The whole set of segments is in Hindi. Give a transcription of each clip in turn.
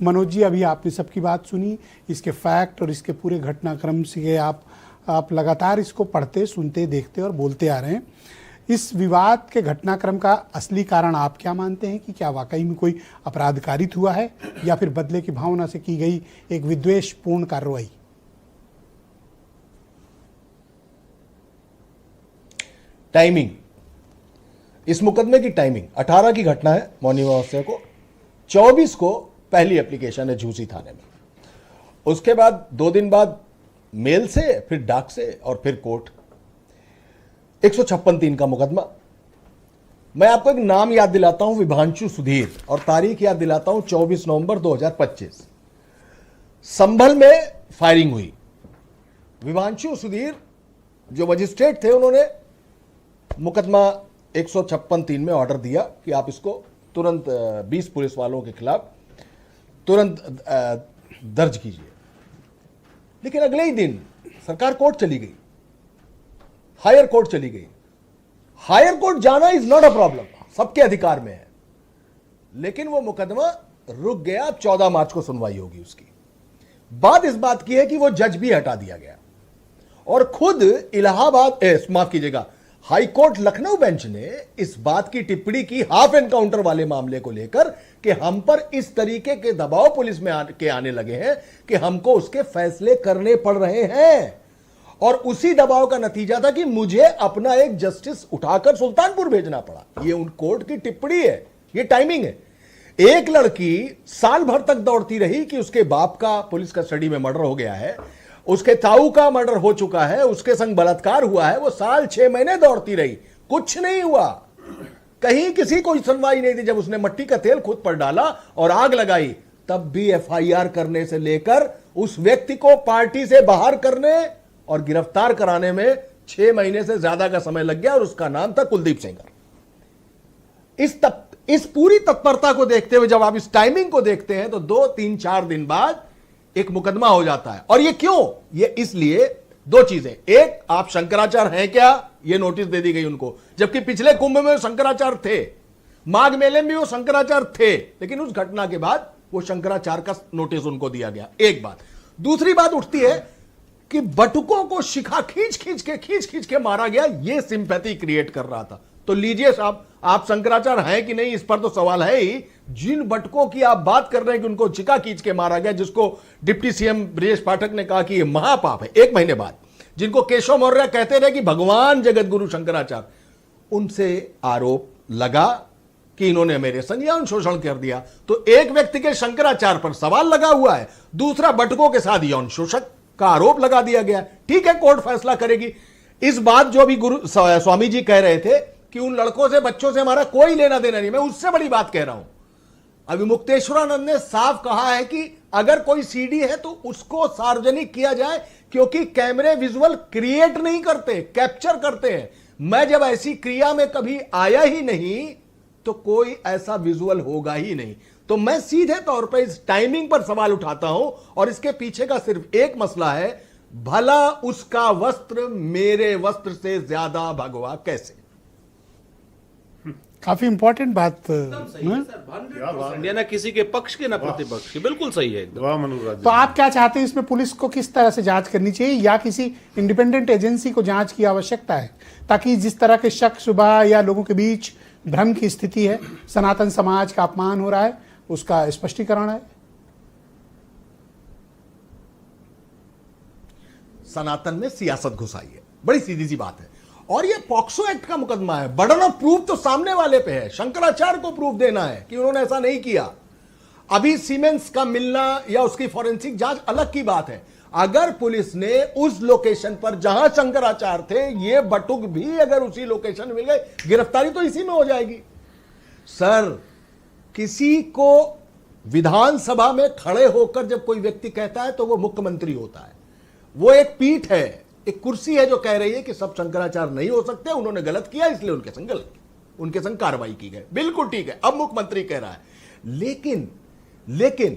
मनोज जी, अभी आपने सबकी बात सुनी, इसके फैक्ट और इसके पूरे घटनाक्रम से आप लगातार इसको पढ़ते, सुनते, देखते और बोलते आ रहे हैं। इस विवाद के घटनाक्रम का असली कारण आप क्या मानते हैं कि क्या वाकई में कोई अपराध कारित हुआ है या फिर बदले की भावना से की गई एक विद्वेषपूर्ण कार्रवाई? टाइमिंग, इस मुकदमे की टाइमिंग 18 की घटना है मौनी अमावस्या को, 24 को पहली एप्लीकेशन है झूसी थाने में, उसके बाद 2 दिन बाद मेल से, फिर डाक से और फिर कोर्ट। 156(3) का मुकदमा। मैं आपको एक नाम याद दिलाता हूं, विभांशु सुधीर, और तारीख याद दिलाता हूं 24 नवंबर 2025। संभल में फायरिंग हुई। विभांशु सुधीर जो मजिस्ट्रेट थे, उन्होंने मुकदमा 156(3) में ऑर्डर दिया कि आप इसको तुरंत 20 पुलिस वालों के खिलाफ तुरंत दर्ज कीजिए। लेकिन अगले ही दिन सरकार कोर्ट चली गई, हायर कोर्ट चली गई। हायर कोर्ट जाना इज नॉट अ प्रॉब्लम, सबके अधिकार में है, लेकिन वो मुकदमा रुक गया। 14 मार्च को सुनवाई होगी उसकी। बात इस बात की है कि वो जज भी हटा दिया गया और खुद इलाहाबाद, माफ कीजिएगा, हाई कोर्ट लखनऊ बेंच ने इस बात की टिप्पणी की हाफ एनकाउंटर वाले मामले को लेकर कि हम पर इस तरीके के दबाव पुलिस में आने लगे हैं कि हमको उसके फैसले करने पड़ रहे हैं, और उसी दबाव का नतीजा था कि मुझे अपना एक जस्टिस उठाकर सुल्तानपुर भेजना पड़ा। ये उन कोर्ट की टिप्पणी है, ये टाइमिंग है। एक लड़की साल भर तक दौड़ती रही कि उसके बाप का पुलिस कस्टडी में मर्डर हो गया है, उसके ताऊ का मर्डर हो चुका है, उसके संग बलात्कार हुआ है, वो साल 6 महीने दौड़ती रही, कुछ नहीं हुआ, कहीं किसी को सुनवाई नहीं थी। जब उसने मट्टी का तेल खुद पर डाला और आग लगाई, तब भी एफआईआर करने से लेकर उस व्यक्ति को पार्टी से बाहर करने और गिरफ्तार कराने में 6 महीने से ज्यादा का समय लग गया, और उसका नाम था कुलदीप सेंगर। इस पूरी तत्परता को देखते हुए जब आप इस टाइमिंग को देखते हैं तो 2, 3, 4 दिन बाद एक मुकदमा हो जाता है। और ये क्यों? ये इसलिए 2 चीजें। एक, आप शंकराचार्य हैं क्या, ये नोटिस दे दी गई उनको, जबकि पिछले कुंभ में शंकराचार्य थे, माघ मेले में वो शंकराचार्य थे, लेकिन उस घटना के बाद वो शंकराचार्य का नोटिस उनको दिया गया। एक बात। दूसरी बात उठती है कि बटुकों को शिखा खींच खींच के मारा गया, ये सिंपैथी क्रिएट कर रहा था। तो लीजिए साहब, आप शंकराचार्य हैं कि नहीं, इस पर तो सवाल है ही। जिन बटुकों की आप बात कर रहे हैं कि उनको शिखा खींच के मारा गया, जिसको डिप्टी सीएम ब्रजेश पाठक ने कहा कि ये महापाप है 1 महीने बाद, जिनको केशव मौर्य कहते रहे कि भगवान जगत गुरु शंकराचार्य, उनसे आरोप लगा कि इन्होंने मेरे संग यौन शोषण कर दिया। तो एक व्यक्ति के शंकराचार्य पर सवाल लगा हुआ है, दूसरा बटुकों के साथ यौन शोषण का आरोप लगा दिया गया। ठीक है, कोर्ट फैसला करेगी। इस बात जो अभी गुरु स्वामी जी कह रहे थे कि उन लड़कों से, बच्चों से हमारा कोई लेना देना नहीं, मैं उससे बड़ी बात कह रहा हूं। अभी मुक्तेश्वरानंद ने साफ कहा है कि अगर कोई सीडी है तो उसको सार्वजनिक किया जाए, क्योंकि कैमरे विजुअल क्रिएट नहीं करते, कैप्चर करते हैं। मैं जब ऐसी क्रिया में कभी आया ही नहीं तो कोई ऐसा विजुअल होगा ही नहीं। तो मैं सीधे तौर पर इस टाइमिंग पर सवाल उठाता हूं, और इसके पीछे का सिर्फ एक मसला है, भला उसका वस्त्र मेरे वस्त्र से ज्यादा भगवा कैसे। काफी इंपॉर्टेंट बात है ना, किसी के पक्ष के ना प्रतिपक्ष के, बिल्कुल सही है एकदम। तो आप क्या चाहते हैं, इसमें पुलिस को किस तरह से जांच करनी चाहिए, या किसी इंडिपेंडेंट एजेंसी को जांच की आवश्यकता है, ताकि जिस तरह के शक शुबा या लोगों के बीच भ्रम की स्थिति है, सनातन समाज का अपमान हो रहा है, उसका स्पष्टीकरण है? सनातन में सियासत घुसाई है, बड़ी सीधी सी बात है। और ये पॉक्सो एक्ट का मुकदमा है, बर्डन ऑफ प्रूफ तो सामने वाले पे है, शंकराचार्य को प्रूफ देना है कि उन्होंने ऐसा नहीं किया। अभी सीमेंस का मिलना या उसकी फॉरेंसिक जांच अलग की बात है। अगर पुलिस ने उस लोकेशन पर जहां शंकराचार्य थे, ये बटुक भी अगर उसी लोकेशन मिल गए, गिरफ्तारी तो इसी में हो जाएगी। सर, किसी को विधानसभा में खड़े होकर जब कोई व्यक्ति कहता है तो वो मुख्यमंत्री होता है। वो एक पीठ है, एक कुर्सी है जो कह रही है कि सब शंकराचार्य नहीं हो सकते, उन्होंने गलत किया इसलिए उनके संग गलत की, उनके संग कार्रवाई की गई। बिल्कुल ठीक है, अब मुख्यमंत्री कह रहा है। लेकिन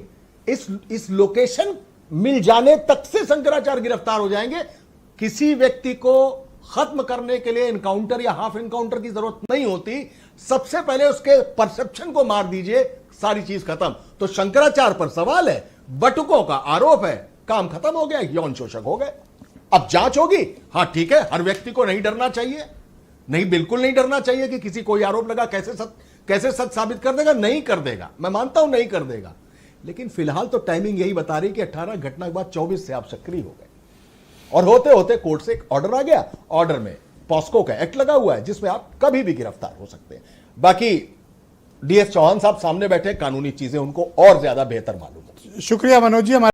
इस लोकेशन मिल जाने तक से शंकराचार्य गिरफ्तार हो जाएंगे। किसी व्यक्ति को खत्म करने के लिए एनकाउंटर या हाफ एनकाउंटर की जरूरत नहीं होती। सबसे पहले उसके परसेप्शन को मार दीजिए, सारी चीज खत्म। तो शंकराचार्य पर सवाल है, बटुकों का आरोप है, काम खत्म हो गया, यौन शोषक हो गए। अब जांच होगी, हां ठीक है, हर व्यक्ति को नहीं डरना चाहिए, नहीं बिल्कुल नहीं डरना चाहिए कि किसी कोई आरोप लगा कैसे सच साबित कर देगा, नहीं कर देगा, मैं मानता हूं नहीं कर देगा, लेकिन फिलहाल तो टाइमिंग यही बता रही कि 18 घटना के बाद 24 से आप सक्रिय हो गए और होते होते कोर्ट से एक ऑर्डर आ गया। ऑर्डर में पॉस्को का एक्ट लगा हुआ है जिसमें आप कभी भी गिरफ्तार हो सकते हैं। बाकी डीएस चौहान साहब सामने बैठे, कानूनी चीजें उनको और ज्यादा बेहतर मालूम है। शुक्रिया मनोज जी।